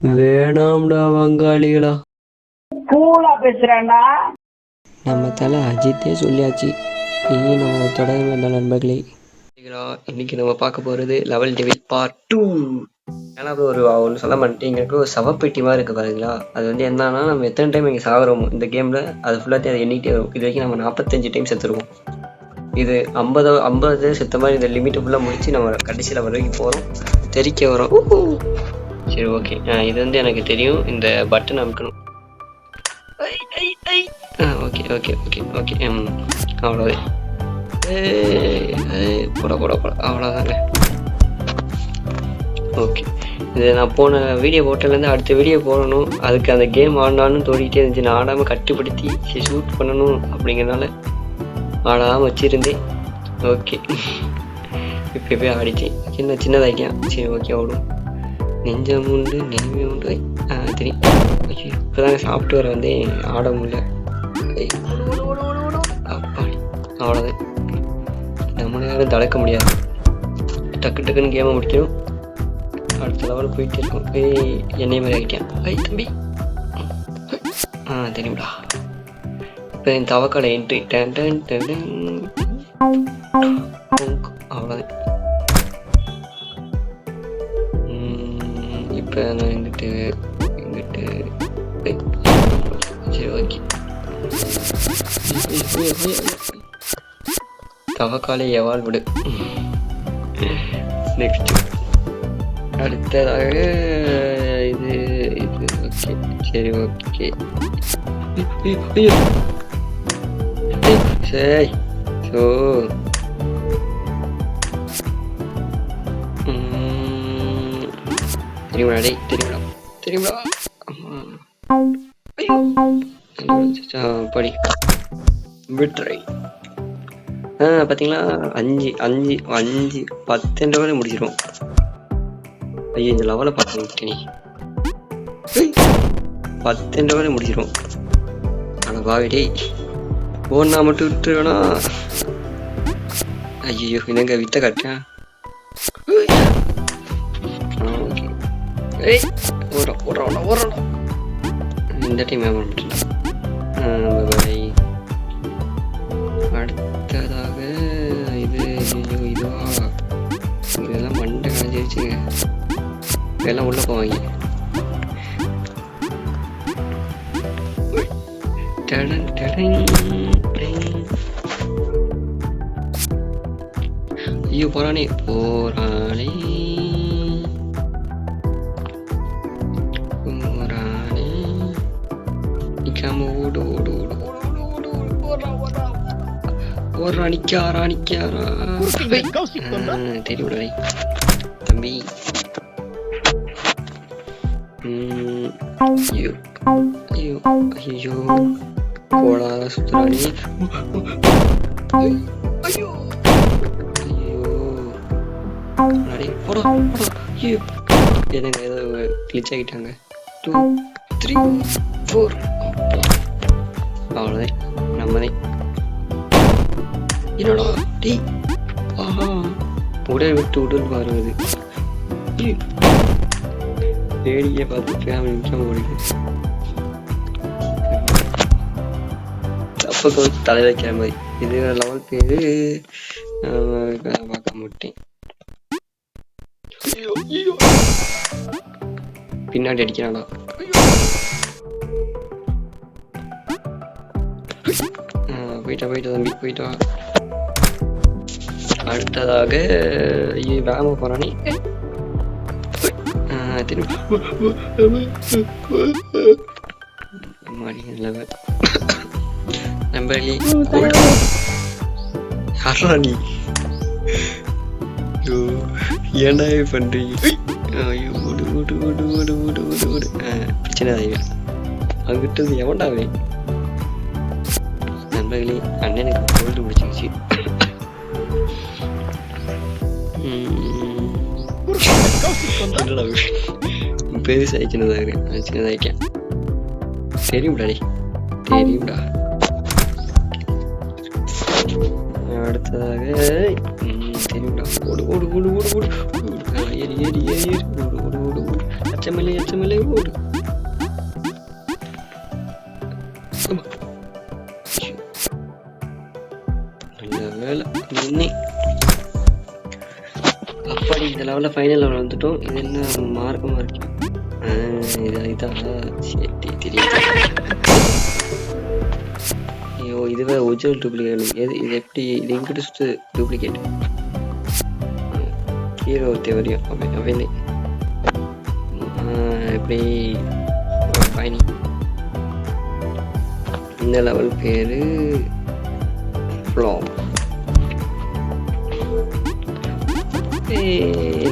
வேணாம்டா வங்காளிகளா. கூலா பேசுறேன்டா. நம்ம தலை அஜித்தே சொல்லியாச்சு, இனி நம்ம தொடர வேண்டாம் நண்பர்களே. இன்னைக்கு நம்ம பார்க்க போகிறது லெவல் டிவைட் பார்ட் 2. ஏன்னா ஒன்று சொல்ல மாட்டேன், எங்களுக்கு ஒரு சவப்பெட்டி மாதிரி இருக்குது பாருங்களா. அது வந்து என்னன்னா, நம்ம எத்தனை டைம் இங்கே சாகுறோமோ இந்த கேமில் அது ஃபுல்லாக அதை எண்ணிக்கிட்டே வரும். இது வரைக்கும் நம்ம 45 டைம் செத்துருவோம். இது 50 செத்த மாதிரி இந்த லிமிட்டு ஃபுல்லாக முடிச்சு நம்ம கடைசியில் வரைக்கும் போகிறோம், தெரிக்க வரோம். சரி ஓகே, இது வந்து எனக்கு தெரியும். இந்த பட்டன் அமுக்கணும். ஓகே ஓகே ஓகே ஓகே அவ்வளோதான். போட அவ்வளோதாங்க. ஓகே, இது நான் போன வீடியோ போட்டதுலேருந்து அடுத்த வீடியோ போடணும். அதுக்கு அந்த கேம் ஆடான்னு தோடிக்கிட்டே இருந்துச்சு. நான் ஆடாமல் கட்டுப்படுத்தி ஷூட் பண்ணணும் அப்படிங்கிறதுனால ஆடாமல் வச்சுருந்தேன். ஓகே, இப்போ போய் ஆடிச்சேன். சின்னதாக்கியான். சரி ஓகே, ஓடும். நெஞ்சம் உண்டு நெய்மை உண்டு. தெரியும். ஐயோ, இப்போதாங்க சாப்பிட்டு வர வந்தேன், ஆட முடியல. அப்பாடி, அவ்வளோதான். நம்மளை யாரும் தடுக்க முடியாது. டக்கு டக்குன்னு கேமை முடிக்கணும். அடுத்த லெவலில் போயிட்டு இருக்கோம். என்னை மாதிரி ஆகிட்டேன். தம்பி தெரியும்டா. இப்போ என் தவக்கால என்ட்ரி. அவ்வளோதான். இப்போ நான் எங்கிட்டு சரி ஓகே. தவக்காலை எவால் விடு. நெக்ஸ்ட் அடுத்ததாக இது ஓகே. சரி ஓகே. சரி ஸோ தெரியுமா தெரியுமா படி விட்ரை. பார்த்தீங்களா, 10 வரை முடிச்சிடும். ஐயோ, இந்த லெவலை பார்க்க விட்டேனே. 10 வரை முடிச்சிடும். ஆனால் பாவிடே ஓன்னா மட்டும் விட்டுருவேனா. ஐயோ, என்னங்க வித்த காட்டேன். ஓடுறோம். இந்த டைம் ஏமாட்டேன். அடுத்ததாக இதுவா, இதெல்லாம் மண்டை காஞ்சிருச்சுங்க. எல்லாம் உள்ள போவாங்க. ஐயோ, போறானே நிக்காம ஓடு. நிக்காரா தெரியுடா தம்பி. ஐயோ போடா சுத்துறானே. என்னங்க ஏதோ கிளிச் ஆகிட்டாங்க. 2 3 4 அவ்வளோதான். நம்மதே என்னடா டீ. உடல் விட்டு உடல் மாறுவது. வேடிக்கையை பார்த்து ஃபேமிலி நிமிஷம் ஓடிது. அப்போ தலை வைக்கிற மாதிரி. இது லெவல் பேரு பார்க்க மாட்டேன். பின்னாடி அடிக்கிறானா. போயிட்டா தம்பி, போயிட்டா. அடுத்ததாக வேம போறானே. நம்பி ஏன்டா பண்றீங்க. பிரச்சனை அங்கிட்ட எவன்டாவே. நண்பர்களே, அண்ணனுக்கு கோல்டு பிடிச்சிருச்சு. பெருசாகி சின்னதாகிட்டேன். தெரியும்டா. அடுத்ததாக தெரியும்டா. ஓடு ஓடு ஓடு ஓடு ஓடு ஓடு. ஏறி ஏறி ஏறி ஏறி ஓடு ஓடு ஓடு ஓடு. எச்சமில்லை ஓடு. ஆமா. நல்ல வேலை நின்னே. அப்படி இந்த லெவலில் ஃபைனல் லெவல் வந்துட்டோம். இது என்ன மார்க்கமாக இருக்கு? இதான் சரி தெரியும். ஐயோ இதுவே ஒரிஜினல் டூப்ளிகேட். இது எப்படி இது இங்கிட்டு சுற்று டூப்ளிகேட் கீழே ஒருத்தே வரையும் அவையிலே எப்படி ஃபைனி. இந்த லெவல் பேர் ஃப்ளாப்.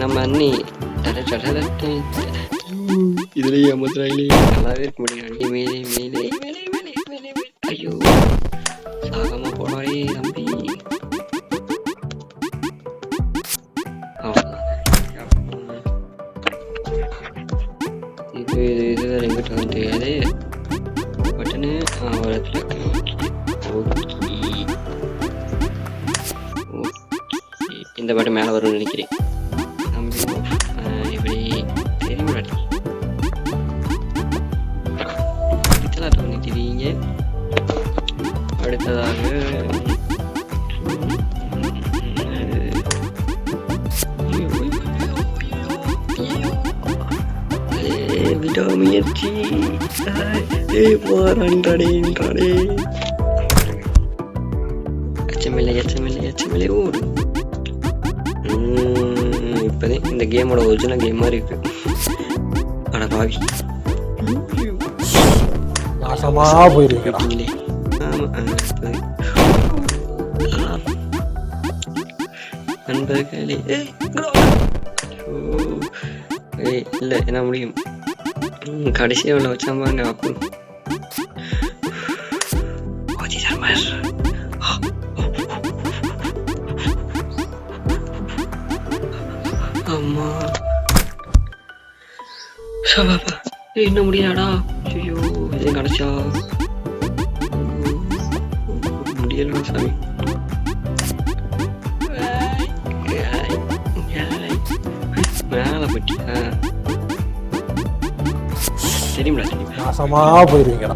நம்ம அண்ணி இதுலயே ஏமாத்துறாங்களே. நல்லாவே இருக்க முடியும். மேலே மேலே மேலே மேலே மேலே. ஐயோ சாகமா போனாரே தம்பி. இது இது வேற எங்கிட்ட வந்து தெரியாது. பட்டனு ஒரு இடத்துல. இந்த பாட்டு மேலே வரும்னு நினைக்கிறேன். இப்படி தெரியும் தெரியுங்க. அடுத்ததாக விடாமுயற்சி போராடாடே. எச்சமில்லை ஓடு. இப்போதே இந்த கேமோட ஒரிஜினல் கேம் மாதிரி இருக்கு. ஆனா பாவி நாசமா போயிருக்கீங்களா? நண்பர்களே இல்லை என்ன முடியும். கடைசியாக உள்ள வச்சா பாருங்க. அப்போ அம்மா என்ன முடியாடா. ஐயோ இது கிடைச்சா முடியல சாமி. மேல பட்டி தெரியும்டா தெரியும். நாசமா போயிருவீங்களா?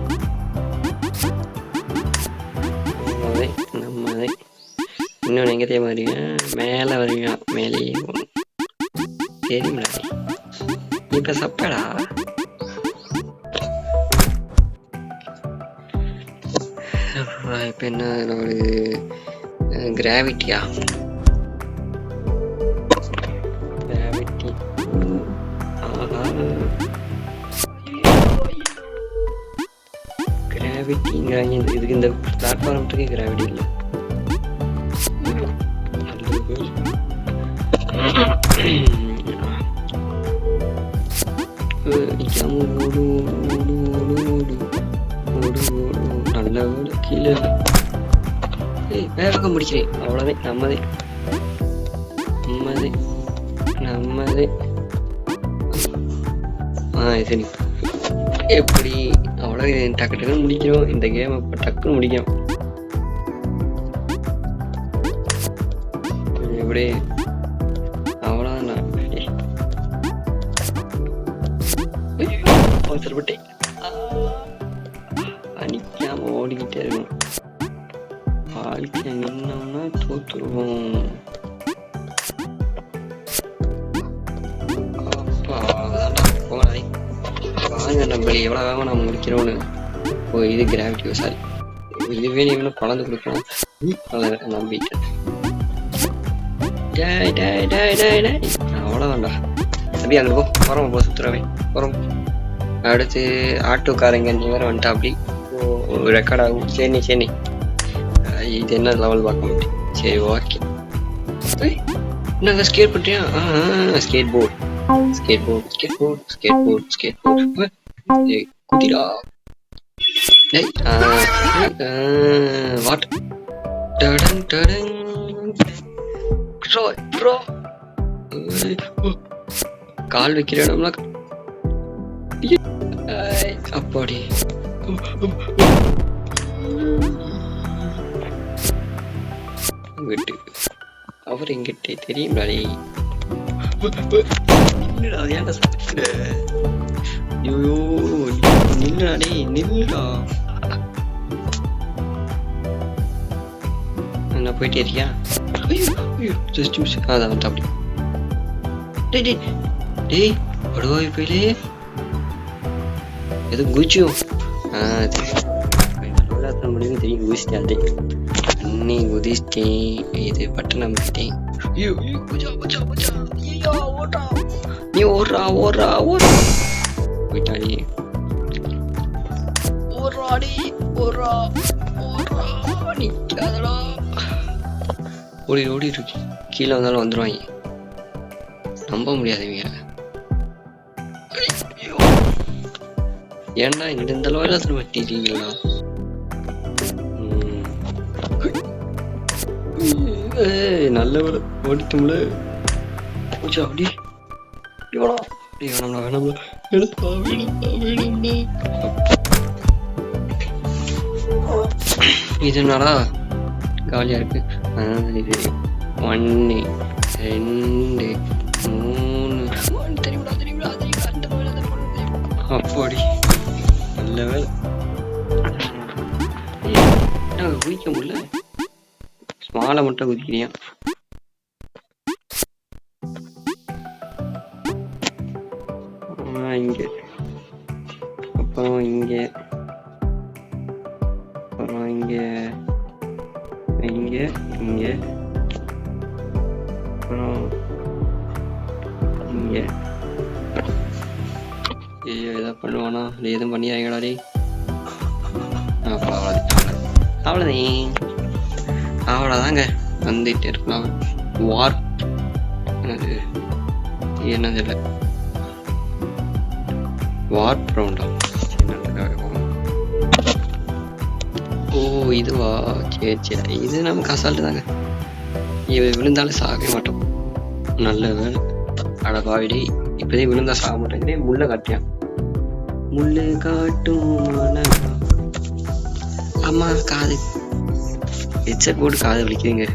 நம்மதே இன்னொன்று எங்கே தெரியுமா வருவீங்க? மேலே வருவீங்க. மேலேயே தெரியும்டா. இப்ப சப்படா. இப்ப என்ன ஒரு கிராவிட்டியா? கிராவிட்டி கிராவிட்டிங்கிறாங்க. இதுக்கு இந்த பிளாட்ஃபார்முக்கு கிராவிட்டி இல்லை. நல்ல கீழே வேக முடிக்கிறேன். அவ்வளோதான். நம்மதே சரி. எப்படி அவ்வளோ டக்கு டக்குன்னு முடிக்கிறோம் இந்த கேம். இப்போ டக்குன்னு முடிக்கும். எப்படி அவ்வளோதான். அவசரப்பட்டேன். அணிக்காம ஓடிக்கிட்டே இருக்கணும். வாழ்க்கை நின்னோம்னா தோத்துருவோம். வாங்க நம்ம எவ்வளோ வேகமாக நம்ம முடிக்கிறோன்னு. ஓ இது கிராவிட்டி. சாரி இதுவே நீங்களும் குழந்தை கொடுக்கணும். நம்பிட்டேன். அவ்வளோதான்டா தம்பி. அங்கே போகிறோம் சுற்றுறவே போகிறோம். அடுத்து ஆட்டோக்காரங்க நீ வேறு வந்துட்டா. அப்படி ரெக்கார்ட் ஆகும். சரி இது என்ன லெவல் பார்க்க மாட்டேன். சரி ஓகே. என்னங்க ஸ்கேட் பண்ணுறியா? ஸ்கேட் போர்ட் குதிரா. வாட் கால் வைக்கிற இடம்லாம் அப்பாடி. விட்டு அவர் எங்கிட்ட தெரியும்டாடே. நில்லுடா, ஏன்டா சாப்பிட? ஐயோ நில்லுடாடே, நில்லுடா. நான் போயிட்டே இருக்கியா? ஐயோ ஜஸ்ட் மிஸ். அதான் வந்து அப்படி. டேய் டேய் டேய் படுவாய் போயிலே எதுவும் குதிச்சியும். தெரியும் முடியும் தெரியும், குதிச்சிட்டே அன்னி குதிச்சிட்டேன். இது பட்டன் அமைக்கிட்டேன். ஐயோ நீ ஓடுறா ஓடுறா ஓடுறா போயிட்டாடி. ஓடுறாடி ஓடுறா ஓடுறா நிக்காதடா. ஓடி ஓடி இருக்கு. கீழே வந்தாலும் வந்துடுவாங்க, நம்ப முடியாதவங்க. ஏன்டா எங்கிட்ட இந்த அளவு எல்லாத்துல வட்டிட்டீங்களா? நல்ல வேலை ஓடிட்டோம்ல. அப்படி வேணாம்டா வேணாம்டா எடுப்பா வேணும்டா வேணும்டா. இது என்னடா காலியா இருக்கு? இது 1 2 3 தெரியுமா அப்படி நல்ல வேலை. குதிக்க முடியல, ஸ்மாலை மட்டும் குதிக்கிறியா? இங்க அப்புறம் இங்க அப்புறம் இங்க இங்க இங்க அப்புறம் இங்க. ஐயோ எதாவது பண்ணுவானா? எதுவும் பண்ணிடுறாங்கடாடி. அவ்வளோதாங்க வந்துட்டு இருக்கலாம். வார்ப் என்னது இல்லை, வார்ப் ரவுண்டா? ஓ இதுவா? சரி சரி, இது நமக்கு அசால்ட்டு தாங்க. விழுந்தாலும் சாகவே மாட்டோம். நல்ல வேலை. அட பாவிடி, இப்போதே விழுந்தா சாக மாட்டேங்கிறே. முள்ளை காட்டியான், முள்ளு காட்டும். அம்மா காது ஹெட்செட் போட்டு காது வலிக்குதுங்க.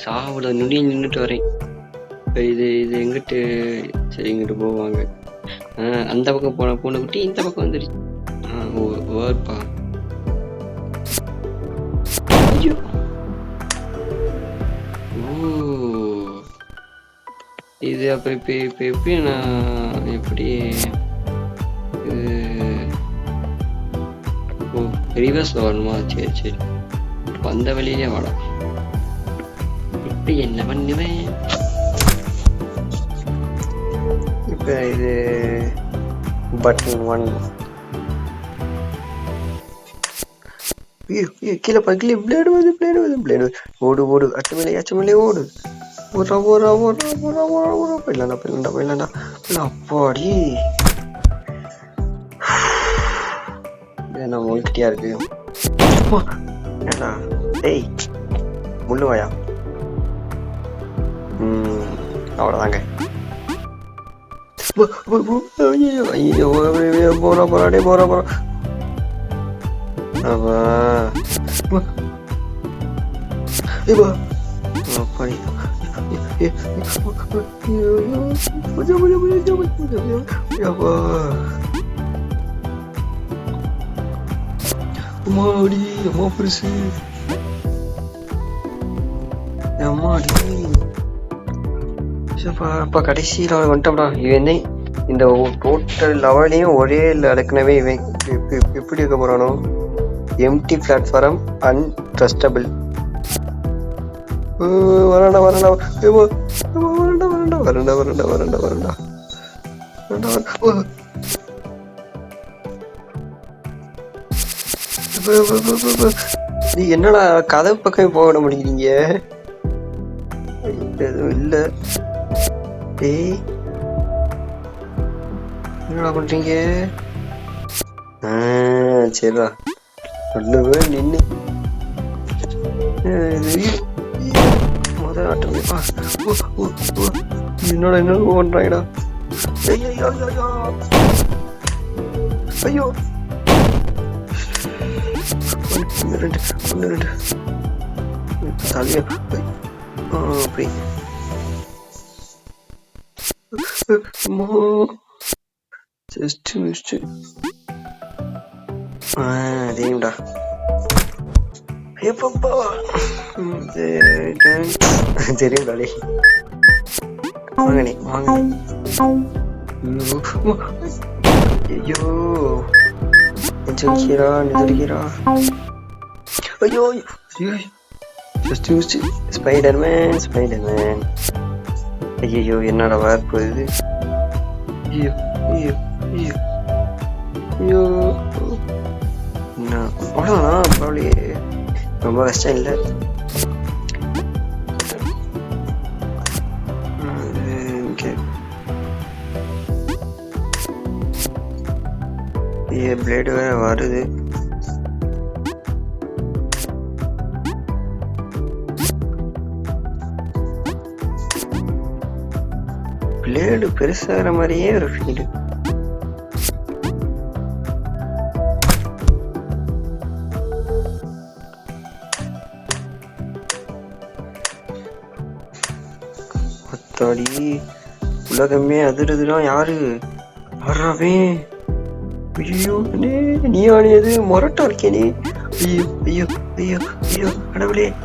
சாவோட நுடி நின்றுட்டு வரேன். இது இது எங்கிட்டு? சரி இங்கிட்டு போவாங்க. அந்த பக்கம் போன பூனை குட்டி இந்த பக்கம் வந்துடுச்சு. ஓர்ப்பா. ஐயோ இது அப்போ இப்போ எப்படி நான் எப்படி ஓ ரிவர்ஸ் வரணுமா? சரி சரி, வந்த வழியிலே வாடும். இப்போ என்ன பண்ணுவேன்? இப்போ இது பட்டன் 1. கீழே பக்கத்துல பிளேடு வருது, பிளேடு வருது, பிளேடு. ஓடு ஓடு, அச்சுமலையே ஓடு. ஓடுறா ஓடுறா ஓடுறா ஓடுறா ஓடுறா ஓடுறா. போயிடலாண்டா போயிடலாண்டா போயிடலாண்டா. அப்பாடி என்ன முழுக்கிட்டியா இருக்கு? ஏண்டா டேய் முள்ளுவாயா? அவ்வளோதாங்க. போறா போறாடே போறா போறா. அப்பாடி அம்மாடி அம்மா பெருசு அம்மாடி. அப்பா கடைசியில் வந்துட்டோம்டா. இவன் இந்த டோட்டல் லெவலையும் ஒரே அடக்குனவே இவன் எப்படி இருக்க போறானோ? Empty platform, அன்ட்ரஸ்டபிள். வரண்டா வரண்டா வரண்டா வரண்டா வரண்டா வரண்டா வரண்டா வரண்டா. நீ என்னடா கதவு பக்கம் போக முடிக்கிறீங்க? எதுவும் இல்லை. டேய் என்னடா பண்றீங்க? சரிடா நல்லவே நின்று முதல் ஆட்டம். என்னடா என்ன பண்றாங்கடா? ஐயோ ஐயோ ஐயோ ஐயோ ஒன்று ரெண்டு தலையா அப்படி ஜஸ்ட் மிஸ்ட் அதேடா எப்பப்பா தெரியும் டாலே வாங்கனே வாங்க ஐயோ நிஜக்கிறா ஐயோ ஜஸ்ட் மிஸ்ட் ஸ்பைடர்மேன் ஐயோ என்னடா வார்ப்பு இது ஐயோ ஐயோ ஐயோ ஐயோ என்ன அவ்வளோதான் ப்ராப்ளி ரொம்ப கஷ்டம் இல்லை பிளேடு வேற வருது பிளேடு பெருசாகிற மாதிரியே ஒரு ஃபீல் அத்தாடி உலகமே அதிரதுலாம் யாரு வர்றாவே ஐயோ நீ மொரட்டா இருக்கேனே ஐயோ ஐயோ ஐயோ ஐயோ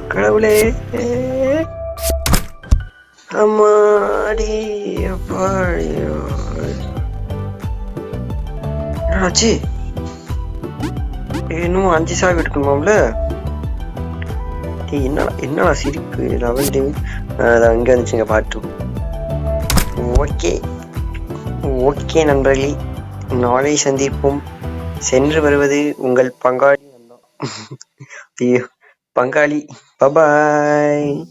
கடவுளே அம்மாடி அப்பா ஐயோ என்னாச்சு இன்னும் 5 சாவி எடுக்கணுமாம்ல என்னடா சிரிப்பு லெவல் டே அதான் இங்கே வந்துச்சுங்க பாட்டு ஓகே நண்பர்களே நாளை சந்திப்போம் சென்று வருவது உங்கள் பங்காளி ஐயோ பங்காளி பபாய்